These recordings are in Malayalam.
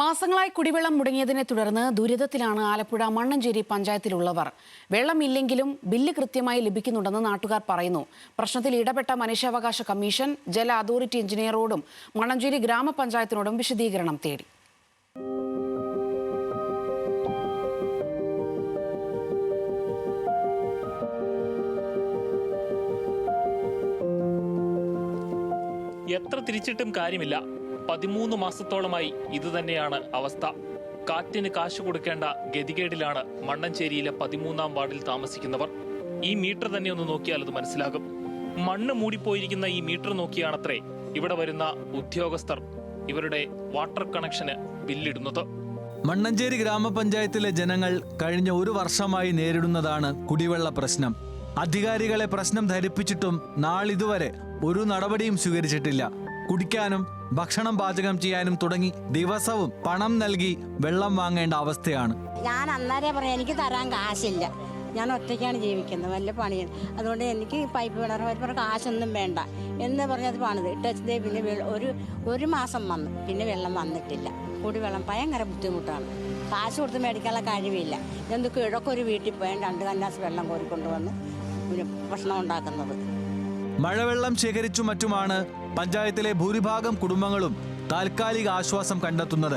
മാസങ്ങളായി കുടിവെള്ളം മുടങ്ങിയതിനെ തുടർന്ന് ദുരിതത്തിലാണ് ആലപ്പുഴ മണ്ണഞ്ചേരി പഞ്ചായത്തിലുള്ളവർ. വെള്ളമില്ലെങ്കിലും ബില്ല് കൃത്യമായി ലഭിക്കുന്നുണ്ടെന്ന് നാട്ടുകാർ പറയുന്നു. പ്രശ്നത്തിൽ ഇടപെട്ട മനുഷ്യാവകാശ കമ്മീഷൻ ജല അതോറിറ്റി എഞ്ചിനീയറോടും മണ്ണഞ്ചേരി ഗ്രാമപഞ്ചായത്തിനോടും വിശദീകരണം തേടി. എത്ര തിരിച്ചിട്ടും കാര്യമില്ല. 13 മാസത്തോളമായി ഇതുതന്നെയാണ് അവസ്ഥ. കാറ്റിന് കാശ് കൊടുക്കേണ്ട ഗതികേടിലാണ് മണ്ണഞ്ചേരിയിലെ 13-ാം വാർഡിൽ താമസിക്കുന്നവർ. ഈ മീറ്റർ തന്നെ ഒന്ന് നോക്കിയാൽ അത് മനസ്സിലാകും. മണ്ണ് മൂടിപ്പോയിരിക്കുന്ന ഈ മീറ്റർ നോക്കിയാണത്രേ ഇവിടെ വരുന്ന ഉദ്യോഗസ്ഥർ ഇവരുടെ വാട്ടർ കണക്ഷന് ബില്ലിടുന്നത്. മണ്ണഞ്ചേരി ഗ്രാമപഞ്ചായത്തിലെ ജനങ്ങൾ കഴിഞ്ഞ 1 വർഷമായി നേരിടുന്നതാണ് കുടിവെള്ള പ്രശ്നം. അധികാരികളെ പ്രശ്നം ധരിപ്പിച്ചിട്ടും നാളിതുവരെ ഒരു നടപടിയും സ്വീകരിച്ചിട്ടില്ല. കുടിക്കാനും ഭക്ഷണം പാചകം ചെയ്യാനും തുടങ്ങി ദിവസവും പണം നൽകി വെള്ളം വാങ്ങേണ്ട അവസ്ഥയാണ്. ഞാൻ അന്നേരം പറഞ്ഞു എനിക്ക് തരാൻ കാശില്ല, ഞാൻ ഒറ്റയ്ക്കാണ് ജീവിക്കുന്നത്, വല്ല പണിയാണ്, അതുകൊണ്ട് എനിക്ക് പൈപ്പ് കിണർ വരുമ്പോൾ കാശൊന്നും വേണ്ട എന്ന് പറഞ്ഞത് പണിത് ഇട്ടേ. പിന്നെ ഒരു മാസം വന്നു, പിന്നെ വെള്ളം വന്നിട്ടില്ല. കുടിവെള്ളം ഭയങ്കര ബുദ്ധിമുട്ടാണ്. കാശ് കൊടുത്ത് മേടിക്കാനുള്ള കഴിവില്ല. എന്തൊക്കെ ഇടയ്ക്കൊരു വീട്ടിൽ പോയാൽ 2 കന്നാസ് വെള്ളം കോരിക്കൊണ്ടുവന്ന് ഭക്ഷണം ഉണ്ടാക്കുന്നത്. മഴവെള്ളം ശേഖരിച്ചു മറ്റുമാണ് പഞ്ചായത്തിലെ ഭൂരിഭാഗം കുടുംബങ്ങളും താൽക്കാലിക ആശ്വാസം കണ്ടെത്തുന്നത്.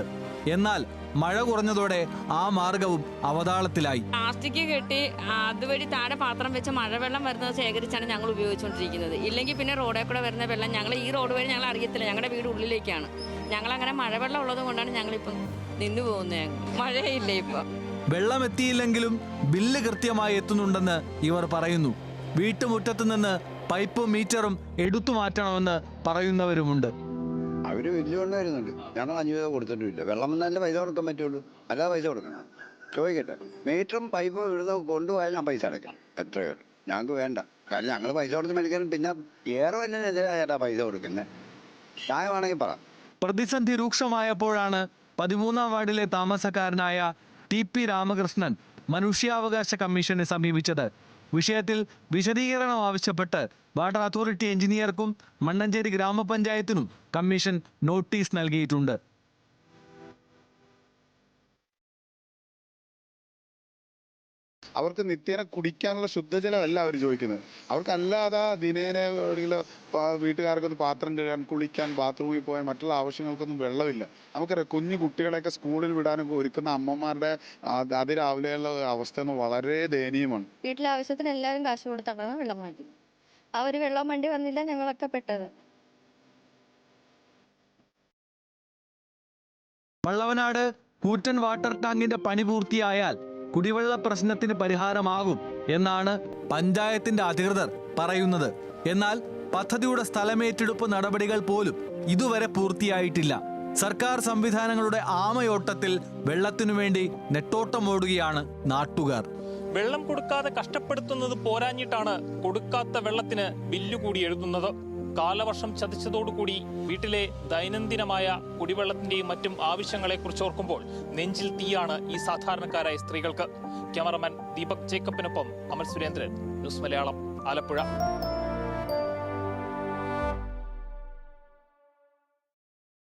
എന്നാൽ മഴ കുറഞ്ഞതോടെ ആ മാർഗവും അവതാളത്തിലായി. പ്ലാസ്റ്റിക് കെട്ടി അതുവഴി താഴെ പാത്രം വെച്ച് മഴവെള്ളം വരുന്നത് ശേഖരിച്ചാണ് ഞങ്ങൾ ഉപയോഗിച്ചുകൊണ്ടിരിക്കുന്നത്. ഇല്ലെങ്കിൽ പിന്നെ റോഡിൽ കൂടെ വരുന്ന വെള്ളം ഞങ്ങൾ ഈ റോഡ് വഴി ഞങ്ങൾ അറിയത്തില്ല, ഞങ്ങളുടെ വീട് ഉള്ളിലേക്കാണ്. ഞങ്ങളങ്ങനെ മഴവെള്ളം ഉള്ളത് കൊണ്ടാണ് ഞങ്ങളിപ്പം നിന്നു പോകുന്നത്. മഴയില്ല ഇപ്പം. വെള്ളം എത്തിയില്ലെങ്കിലും ബില്ല് കൃത്യമായി എത്തുന്നുണ്ടെന്ന് ഇവർ പറയുന്നു. വീട്ടുമുറ്റത്ത് നിന്ന് പൈപ്പും മീറ്ററും എടുത്തു മാറ്റണമെന്ന് പറയുന്നവരുമുണ്ട്. അവര് വലിയ കൊണ്ട് വരുന്നുണ്ട്. ഞങ്ങൾ 5 രൂപ കൊടുത്തിട്ടില്ല. വെള്ളം വന്നാലേ പൈസ കൊടുക്കാൻ പറ്റുള്ളൂ, അല്ലാതെ പൈസ കൊടുക്കണം. ചോദിക്കട്ടെ, മീറ്ററും പൈപ്പും ഇവിടുന്ന് കൊണ്ടുപോയാൽ ഞാൻ പൈസ അടയ്ക്കാം. എത്രയോ ഞങ്ങൾക്ക് വേണ്ട. കാരണം ഞങ്ങൾ പൈസ കൊടുത്ത് മേടിക്കാനും പിന്നെ ഏറെ വല്ലതിനെതിരായിട്ടാ പൈസ കൊടുക്കുന്നത്. ന്യായമാണെങ്കിൽ പറ. പ്രതിസന്ധി രൂക്ഷമായപ്പോഴാണ് 13-ാം വാർഡിലെ താമസക്കാരനായ TP രാമകൃഷ്ണൻ മനുഷ്യാവകാശ കമ്മീഷനെ സമീപിച്ചത്. വിഷയത്തിൽ വിശദീകരണം ആവശ്യപ്പെട്ട് വാട്ടർ അതോറിറ്റി എഞ്ചിനീയർക്കും മണ്ണഞ്ചേരി ഗ്രാമപഞ്ചായത്തിനും കമ്മീഷൻ നോട്ടീസ് നൽകിയിട്ടുണ്ട്. അവർക്ക് നിത്യേന കുടിക്കാനുള്ള ശുദ്ധജലമല്ല അവർ ചോദിക്കുന്നത്. അവർക്കല്ലാതെ ദിനേന വീട്ടുകാർക്കൊന്ന് പാത്രം കഴുകാൻ, കുളിക്കാൻ, ബാത്റൂമിൽ പോകാൻ, മറ്റുള്ള ആവശ്യങ്ങൾക്കൊന്നും വെള്ളമില്ല. നമുക്കറിയാം, കുഞ്ഞു കുട്ടികളെയൊക്കെ സ്കൂളിൽ വിടാനൊക്കെ ഒരുക്കുന്ന അമ്മമാരുടെ അതിരാവിലെയുള്ള അവസ്ഥ വളരെ ദയനീയമാണ്. വീട്ടിലെ ആവശ്യത്തിന് എല്ലാവരും കാശ് കൊടുത്താണ് വെള്ളം വണ്ടി. ആ ഒരു വെള്ളം വണ്ടി വന്നില്ല, ഞങ്ങളൊക്കെ പെട്ടത്. വള്ളവനാട് കൂറ്റൻ വാട്ടർ ടാങ്കിന്റെ പണി പൂർത്തിയായാൽ കുടിവെള്ള പ്രശ്നത്തിന് പരിഹാരമാകും എന്നാണ് പഞ്ചായത്തിന്റെ അധികൃതർ പറയുന്നത്. എന്നാൽ പദ്ധതിയുടെ സ്ഥലമേറ്റെടുപ്പ് നടപടികൾ പോലും ഇതുവരെ പൂർത്തിയായിട്ടില്ല. സർക്കാർ സംവിധാനങ്ങളുടെ ആമയോട്ടത്തിൽ വെള്ളത്തിനു വേണ്ടി നെട്ടോട്ടമോടുകയാണ് നാട്ടുകാർ. വെള്ളം കൊടുക്കാതെ കഷ്ടപ്പെടുത്തുന്നത് പോരാഞ്ഞിട്ടാണ് കൊടുക്കാത്ത വെള്ളത്തിന് ബില്ല് കൂടി എഴുതുന്നത്. കാലവർഷം ചതിച്ചതോടുകൂടി വീട്ടിലെ ദൈനംദിനമായ കുടിവെള്ളത്തിന്റെയും മറ്റും ആവശ്യങ്ങളെക്കുറിച്ച് ഓർക്കുമ്പോൾ നെഞ്ചിൽ തീയാണ് ഈ സാധാരണക്കാരായ സ്ത്രീകൾക്ക്. ക്യാമറമാൻ ദീപക് ജേക്കബിനൊപ്പം അമൽ സുരേന്ദ്രൻ, ന്യൂസ് മലയാളം, ആലപ്പുഴ.